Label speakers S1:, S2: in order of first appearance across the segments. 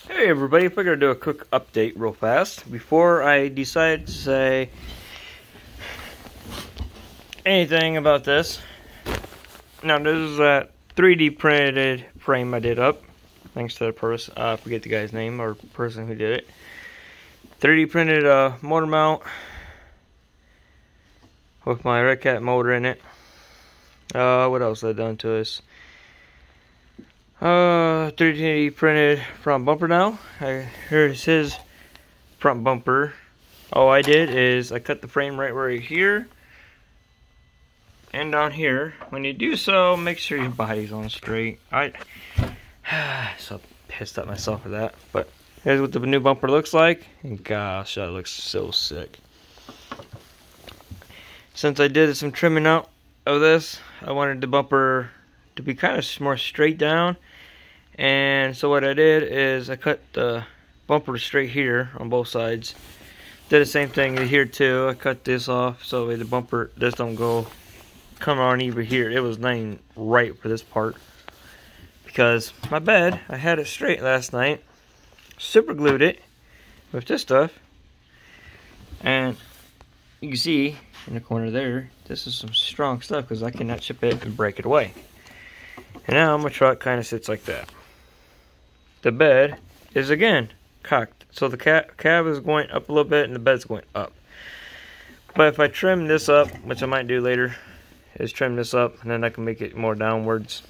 S1: Hey everybody, if we're going to do a quick update real fast before I decide to say anything about this. Now this is that 3D printed frame I did up, thanks to the person, I forget the guy's name or person who did it. 3D printed motor mount with my Red Cat motor in it. What else have I done to this? 3D printed front bumper now. Here's his front bumper. All I did is I cut the frame right here and down here. When you do so, make sure your body's on straight. So pissed at myself for that. But here's what the new bumper looks like. And gosh, that looks so sick. Since I did some trimming out of this, I wanted the bumper to be kind of more straight down. And so what I did is I cut the bumper straight here on both sides. Did the same thing here too. I cut this off so the bumper just don't come on even here. It was laying right for this part because my bed, I had it straight last night, super glued it with this stuff, and you can see in the corner there, this is some strong stuff because I cannot chip it and break it away. And now my truck kind of sits like that. The bed is again cocked, so the cab is going up a little bit and the bed's going up. But if I trim this up, which I might do later, is trim this up and then I can make it more downwards.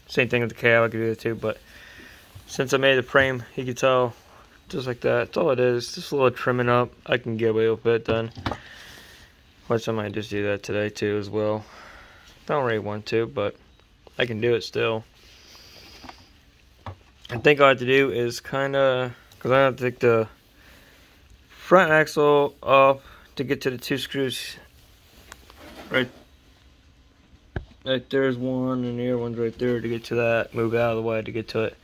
S1: Same thing with the cab, I could do that too, but since I made the frame, you can tell just like that. That's all it is, just a little trimming up. I can get away with it done. Which I might just do that today too as well. Don't really want to, but I can do it still. I think all I have to do is kind of, because I have to take the front axle off to get to the two screws. Right there's one, and the other one's right there to get to that. Move out of the way to get to it.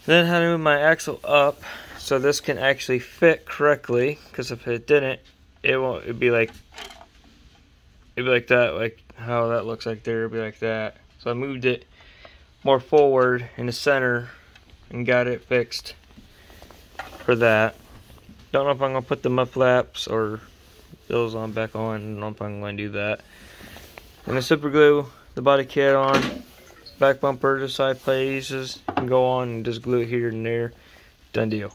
S1: Then I have to move my axle up so this can actually fit correctly. Because if it didn't, it won't. It'd be like that, like how that looks like there. It'd be like that. So I moved it more forward in the center and got it fixed for that. Don't know if I'm gonna put the mud flaps or those on back on. I don't know if I'm going to do that. And the super glue the body kit on, back bumper, the side pieces can go on and just glue it here and there. Done deal.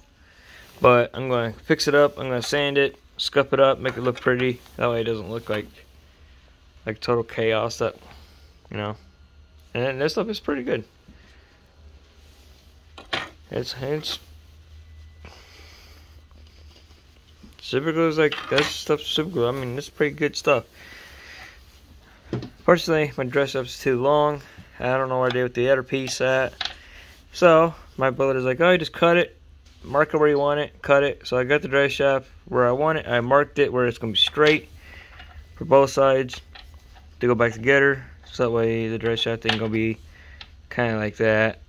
S1: But I'm going to fix it up. I'm going to sand it, scuff it up, make it look pretty. That way it doesn't look like total chaos. That, you know. And this stuff is pretty good. It's super glue is like, that stuff's super glue. I mean, it's pretty good stuff. Personally, my dress up's too long. I don't know what I did with the other piece at. So my bullet is like, oh, you just cut it, mark it where you want it, cut it. So I got the dress shaft where I want it. I marked it where it's gonna be straight for both sides to go back together. So that way the dress shaft ain't gonna be kind of like that.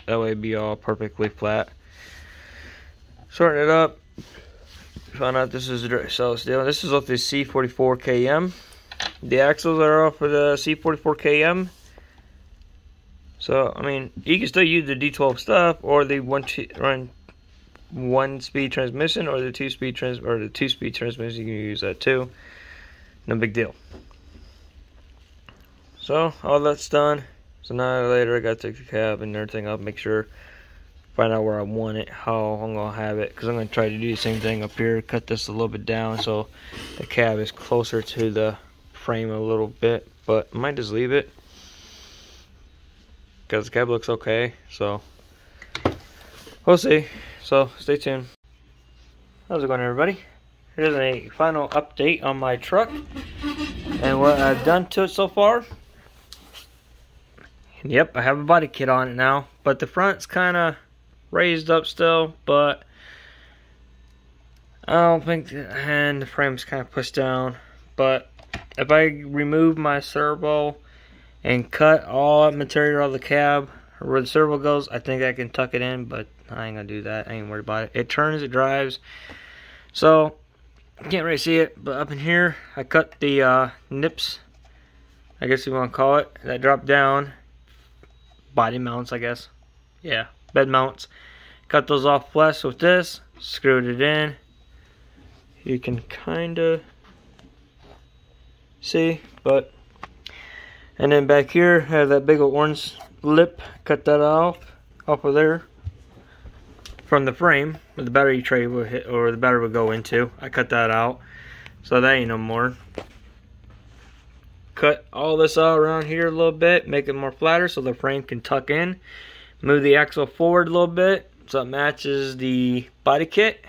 S1: That way it'd be all perfectly flat. Sorting it up. Found out this is the solid steel. This is off the C-14 KM. The axles are off for the C-14 KM. So I mean, you can still use the D12 stuff or the one-speed transmission or the two-speed transmission. You can use that too. No big deal. So all that's done. So now later I gotta take the cab and everything up, make sure, find out where I want it, how I'm gonna have it, because I'm gonna try to do the same thing up here, cut this a little bit down so the cab is closer to the frame a little bit, but I might just leave it because the cab looks okay, so we'll see. So stay tuned. How's it going, everybody? Here's a final update on my truck and what I've done to it so far. Yep, I have a body kit on it now, but the front's kind of raised up still, but I don't think, and the frame's kind of pushed down. But if I remove my servo and cut all that material out of the cab, or where the servo goes, I think I can tuck it in, but I ain't gonna do that. I ain't worried about it. It turns, it drives, so I can't really see it, but up in here, I cut the nips, I guess you want to call it, that drop down. Body mounts, I guess. Yeah, bed mounts. cut those off flush with this, screwed it in. You can kind of see, but and then back here have that big old orange lip. Cut that off of there from the frame where the battery tray will hit, or the battery would go into. I cut that out, so that ain't no more. Cut all this out around here a little bit, make it more flatter so the frame can tuck in. Move the axle forward a little bit so it matches the body kit.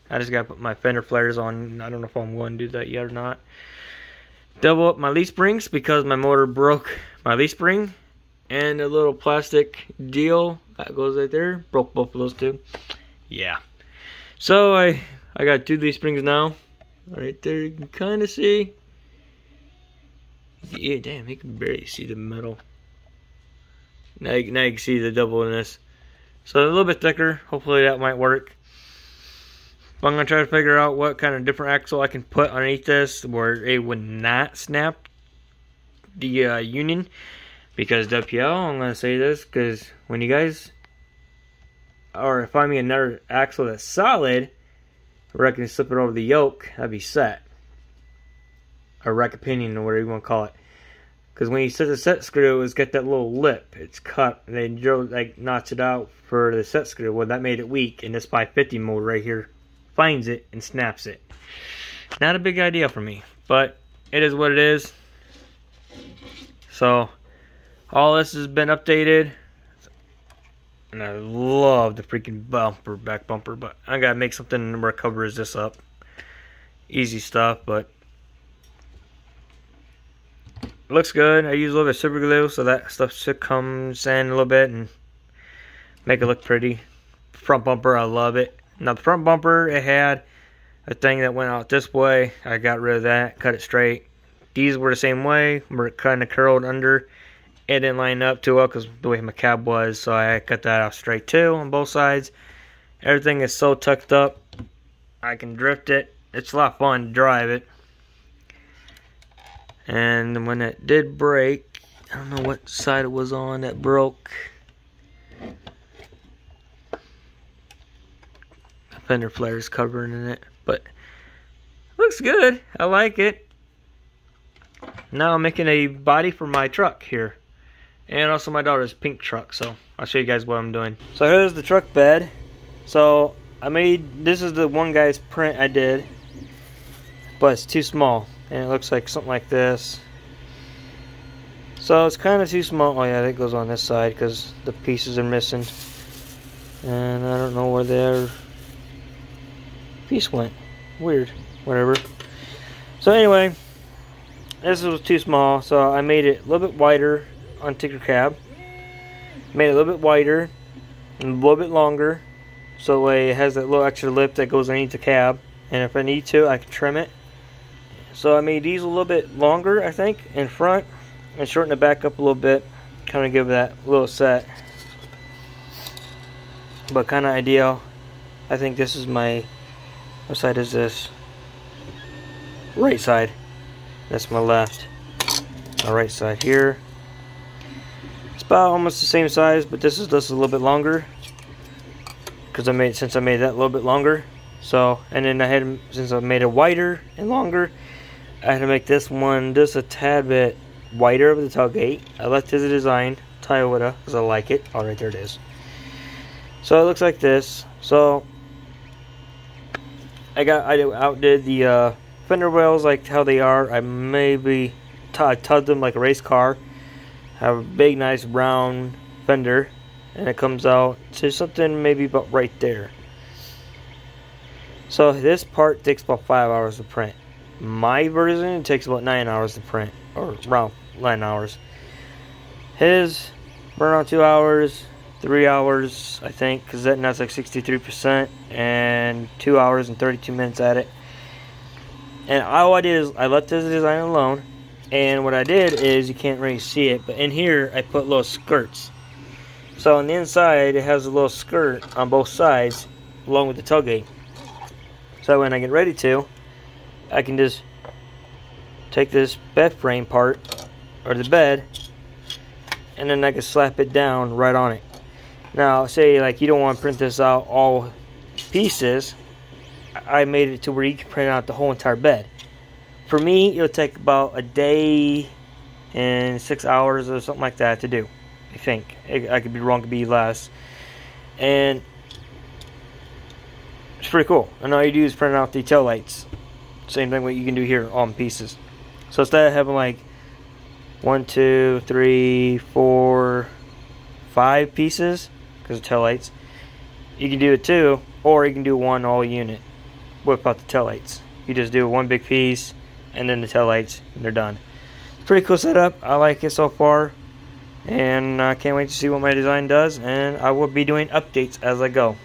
S1: I just gotta put my fender flares on. I don't know if I'm going to do that yet or not. Double up my leaf springs because my motor broke my leaf spring, and a little plastic deal that goes right there broke both of those two. Yeah, so I got 2 leaf springs now. Right there, you can kind of see. Yeah, damn, you can barely see the metal. Now you can see the double in this. So a little bit thicker. Hopefully that might work. I'm going to try to figure out what kind of different axle I can put underneath this where it would not snap the union. Because WPL, I'm going to say this, because when you guys find me another axle that's solid, where I can slip it over the yoke, that'd be set. Or rack pinion, or whatever you want to call it. Because when you set the set screw, it's got that little lip. It's cut, and they drilled, like, notch it out for the set screw. Well, that made it weak, and this 550 mold right here finds it and snaps it. Not a big idea for me, but it is what it is. So all this has been updated, and I love the freaking bumper, back bumper, but I gotta make something where it covers this up. Easy stuff, but it looks good. I use a little bit of super glue so that stuff should comes in a little bit and make it look pretty. Front bumper, I love it. Now the front bumper, it had a thing that went out this way. I got rid of that, cut it straight. These were the same way, were kind of curled under. It didn't line up too well because the way my cab was, so I cut that out straight too on both sides. Everything is so tucked up, I can drift it. It's a lot of fun to drive it. And when it did break, I don't know what side it was on that broke. Fender flares covering in it, but looks good. I like it. Now I'm making a body for my truck here, and also my daughter's pink truck, so I'll show you guys what I'm doing. So here's the truck bed. So I made, this is the one guy's print I did, but it's too small, and it looks like something like this. So it's kind of too small. Oh yeah, that goes on this side because the pieces are missing, and I don't know where they're piece went. Weird. Whatever. So anyway, this was too small, so I made it a little bit wider on Tinker Cab. Made it a little bit wider and a little bit longer, so that way it has that little extra lip that goes underneath the cab, and if I need to, I can trim it. So I made these a little bit longer, I think, in front, and shorten the back up a little bit, kind of give that little set. But kind of ideal. I think this is my, what side is this? Right side. That's my left. My right side here. It's about almost the same size, but this is just a little bit longer. Because since I made that a little bit longer. So, and then I had, since I made it wider and longer, I had to make this one just a tad bit wider of the tailgate. I left it as a design, Toyota, because I like it. Oh, right there it is. So it looks like this. So I outdid the fender wells like how they are. I maybe tugged them like a race car. Have a big nice round fender, and it comes out to something maybe about right there. So this part takes about 5 hours to print. My version takes about 9 hours to print, or around 9 hours. His burn around 2 hours. 3 hours, I think, because that's like 63%, and 2 hours and 32 minutes at it. And all I did is I left this design alone, and what I did is, you can't really see it, but in here I put little skirts. So on the inside it has a little skirt on both sides along with the tailgate. So when I get ready to, I can just take this bed frame part, or the bed, and then I can slap it down right on it. Now, say like you don't want to print this out all pieces, I made it to where you can print out the whole entire bed. For me, it'll take about a day and 6 hours or something like that to do. I think. I could be wrong, could be less. And it's pretty cool. And all you do is print out the tail lights. Same thing what you can do here on pieces. So instead of having like 1, 2, 3, 4, 5 pieces, because of tail lights, you can do it 2, or you can do 1 all unit without the tail lights. You just do 1 big piece and then the tail lights, and they're done. It's pretty cool setup. I like it so far, and I can't wait to see what my design does, and I will be doing updates as I go.